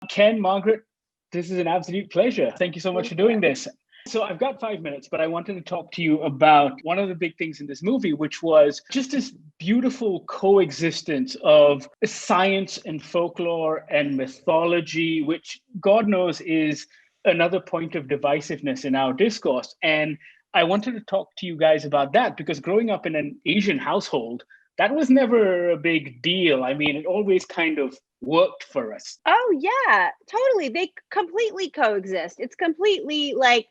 Ken, Margaret, this is an absolute pleasure. Thank you so much for doing this. So I've got 5 minutes, but I wanted to talk to you about one of the big things in this movie, which was just this beautiful coexistence of science and folklore and mythology, which God knows is another point of divisiveness in our discourse. And I wanted to talk to you guys about that because growing up in an Asian household, that was never a big deal. I mean, it always kind of worked for us. Oh yeah, totally. They completely coexist. It's completely like,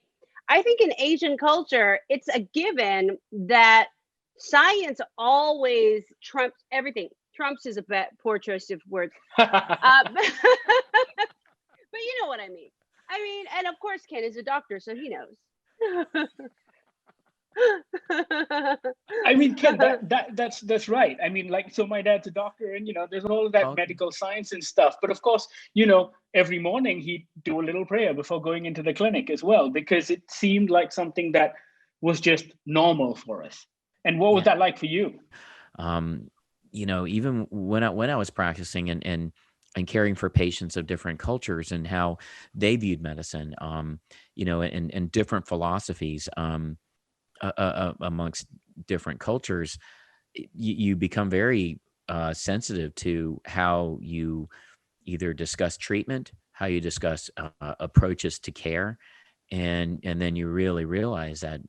I think in Asian culture, it's a given that science always trumps everything. Trumps is a poor choice of words. But you know what I mean. I mean, and of course Ken is a doctor, so he knows. I mean, Ken, that's right. I mean, like, so my dad's a doctor, and there's all of that Okay. medical science and stuff. But of course, every morning he'd do a little prayer before going into the clinic as well, because it seemed like something that was just normal for us. And what was Yeah. that like for you? Even when I was practicing and caring for patients of different cultures and how they viewed medicine, and different philosophies, amongst different cultures, you become very sensitive to how you either discuss treatment, how you discuss approaches to care, and then you really realize that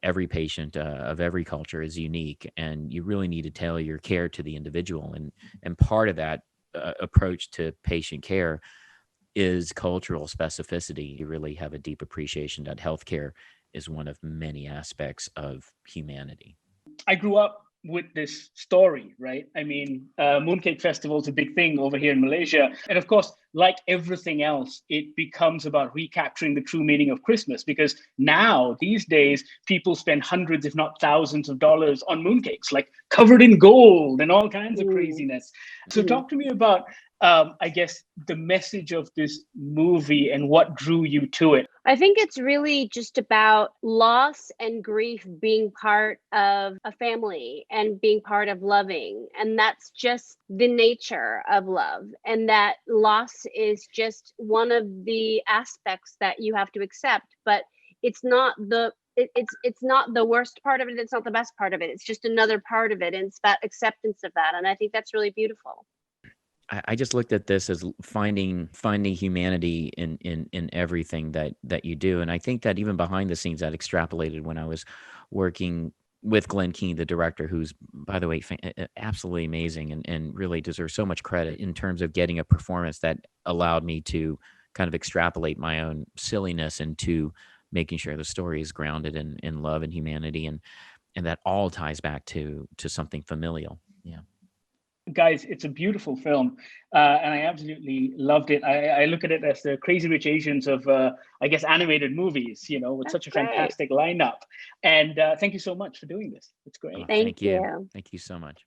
every patient of every culture is unique, and you really need to tailor your care to the individual, and part of that approach to patient care is cultural specificity. You really have a deep appreciation that healthcare is one of many aspects of humanity. I grew up with this story, right? I mean, Mooncake Festival is a big thing over here in Malaysia. And of course, like everything else, it becomes about recapturing the true meaning of Christmas because now, these days, people spend hundreds, if not thousands of dollars on mooncakes, like covered in gold and all kinds of Mm. craziness. So, talk to me about, I guess, the message of this movie and what drew you to it. I think it's really just about loss and grief being part of a family and being part of loving. And that's just the nature of love. And that loss is just one of the aspects that you have to accept. But it's not it's not the worst part of it. It's not the best part of it. It's just another part of it. And it's about acceptance of that. And I think that's really beautiful. I just looked at this as finding humanity in everything that you do, and I think that even behind the scenes, that extrapolated when I was working with Glenn Keane, the director, who's, by the way, absolutely amazing and really deserves so much credit in terms of getting a performance that allowed me to kind of extrapolate my own silliness into making sure the story is grounded in love and humanity, and that all ties back to something familial. Yeah. Guys, it's a beautiful film, and I absolutely loved it. I look at it as the Crazy Rich Asians of, I guess, animated movies. With That's such a great. fantastic lineup. And thank you so much for doing this. It's great. Oh, Thank thank you. you. Thank you so much.